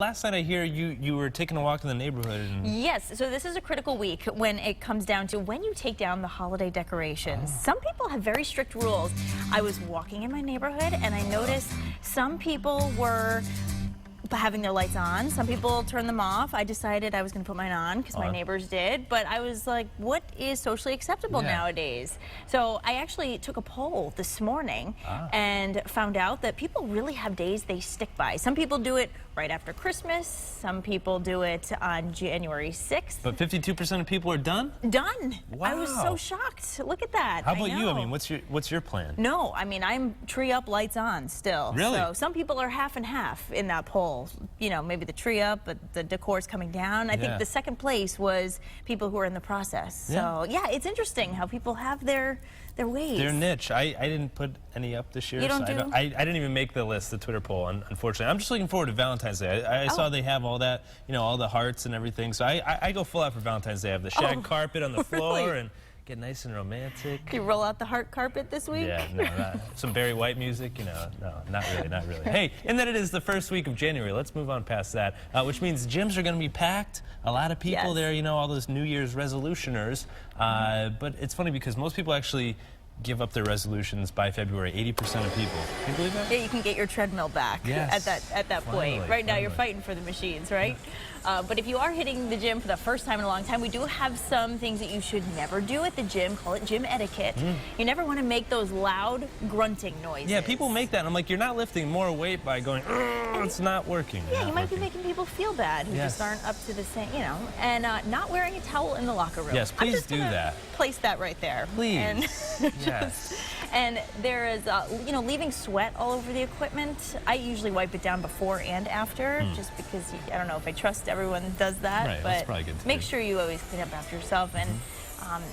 Last night I hear you were taking a walk in the neighborhood. Yes, so this is a critical week when it comes down to when you take down the holiday decorations. Some people have very strict rules. I was walking in my neighborhood and I noticed some people were having their lights on. Some people turned them off. I decided I was going to put mine on because my neighbors did. But I was like, what is socially acceptable nowadays? So I actually took a poll this morning and found out that people really have days they stick by. Some people do it right after Christmas. Some people do it on January 6th. But 52% of people are done? Done. Wow. I was so shocked. Look at that. How about you? I mean, what's your plan? No, I mean, I'm tree up, lights on still. Really? So some people are half and half in that poll. You know, maybe the tree up, but the decor's coming down. I think the second place was people who are in the process. So yeah, it's interesting how people have their ways. Their niche. I didn't put any up this year. You don't so do? I didn't even make the list, the Twitter poll, unfortunately. I'm just looking forward to Valentine's Day. I saw they have all that, you know, all the hearts and everything. So I go full out for Valentine's Day. I have the shag carpet on the floor and get nice and romantic. You roll out the heart carpet this week? Yeah, no, some Barry White music, you know, no, not really. Hey, and then it is the first week of January. Let's move on past that, which means gyms are going to be packed. A lot of people there, you know, all those New Year's resolutioners. But it's funny because most people actually give up their resolutions by February. 80% of people. Can you believe that? Yeah, you can get your treadmill back at that point. Right now you're fighting for the machines, right? But if you are hitting the gym for the first time in a long time, we do have some things that you should never do at the gym. Call it gym etiquette. You never want to make those loud grunting noises. Yeah, people make that. And I'm like, you're not lifting more weight by going, it's not working. Yeah, you might be making people feel bad who just aren't up to the same, you know. And not wearing a towel in the locker room. Yes, please do that. Place that right there. Please. And and there is, you know, leaving sweat all over the equipment. I usually wipe it down before and after, just because I don't know if I trust everyone does that. Right, but that's probably good to make do. sure you always clean up after yourself. And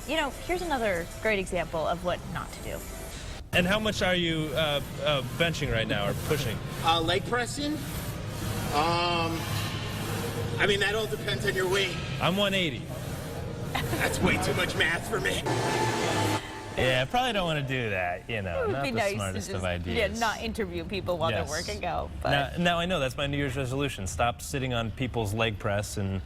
you know, here's another great example of what not to do. And how much are you benching right now or pushing? Leg pressing. I mean, that all depends on your weight. I'm 180. That's way too much math for me. Yeah, I probably don't want to do that, you know, not the nice smartest to just, of ideas. Yeah, not interview people while they're working out. But now I know that's my New Year's resolution. Stop sitting on people's leg press and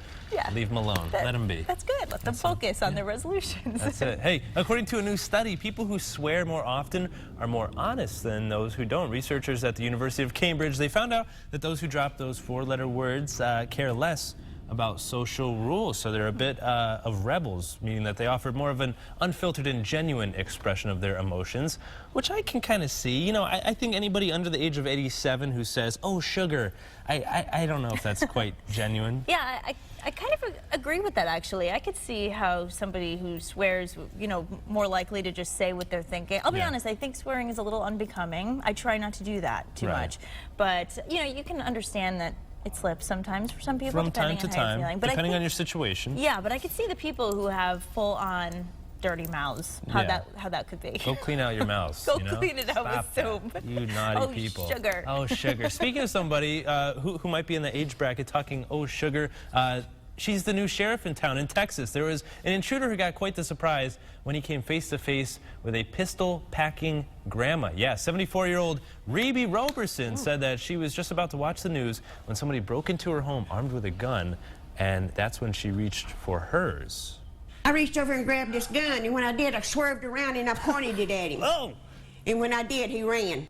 leave them alone. Let them be. That's good. Let them focus on their resolutions. That's it. Hey, according to a new study, people who swear more often are more honest than those who don't. Researchers at the University of Cambridge, they found out that those who drop those four-letter words care less about social rules, so they're a bit of rebels, meaning that they offered more of an unfiltered and genuine expression of their emotions, which I can kind of see. You know, I think anybody under the age of 87 who says, "Oh, sugar," I don't know if that's quite genuine. Yeah, I kind of agree with that, actually. I could see how somebody who swears, you know, more likely to just say what they're thinking. I'll be honest, I think swearing is a little unbecoming. I try not to do that too much. But, you know, you can understand that it slips sometimes for some people. From time to time, depending on your situation. Yeah, but I could see the people who have full-on dirty mouths, how that could be. Go clean out your mouths. Go clean it out with soap. That. You naughty people. Sugar. Oh, sugar. Speaking of somebody who might be in the age bracket talking, oh, sugar, she's the new sheriff in town in Texas. There was an intruder who got quite the surprise when he came face to face with a pistol-packing grandma. Yeah, 74-year-old Rebe Roberson said that she was just about to watch the news when somebody broke into her home armed with a gun, and that's when she reached for hers. I reached over and grabbed this gun, and when I did, I swerved around and I pointed it at him. Oh! And when I did, he ran.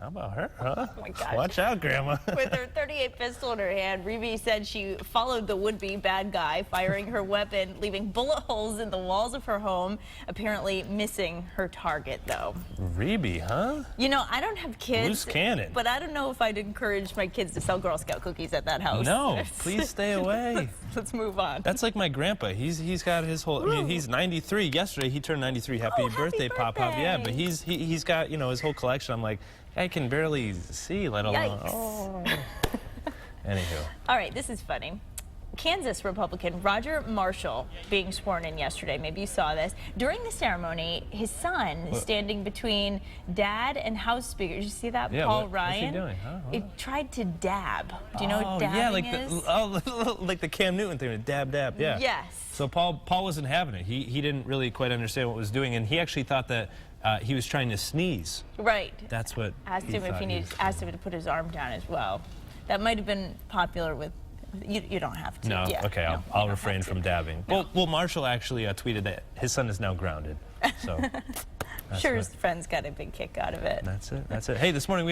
How about her, huh? Oh my gosh. Watch out, Grandma. With her .38 pistol in her hand, Rebe said she followed the would-be bad guy, firing her weapon, leaving bullet holes in the walls of her home, apparently missing her target, though. Rebe, huh? You know, I don't have kids. Loose cannon. But I don't know if I'd encourage my kids to sell Girl Scout cookies at that house. No, please stay away. Let's move on. That's like my grandpa. He's got his whole. I mean, he's 93. Yesterday he turned 93. Happy birthday, Pop Pop. Yeah, but he's got, you know, his whole collection. I'm like, I can barely see, let alone. Oh. Anywho. All right, this is funny. Kansas Republican Roger Marshall being sworn in yesterday. Maybe you saw this. During the ceremony, his son standing between Dad and House Speaker. Did you see that? Yeah, Paul What's Ryan. he doing? Huh? He tried to dab. Do you know what dabbing yeah, like is? like the Cam Newton thing, dab, dab. Yeah. Yes. So Paul wasn't having it. He didn't really quite understand what it was doing, and he actually thought that he was trying to sneeze. Right. That's what asked him if he needed, asked him to put his arm down as well. That might have been popular with. You don't have to. No, Yeah, okay, no, I'll you don't refrain have to. from dabbing. Well, Marshall actually tweeted that his son is now grounded. So Sure, his friends got a big kick out of it. that's it. That's it. Hey, this morning we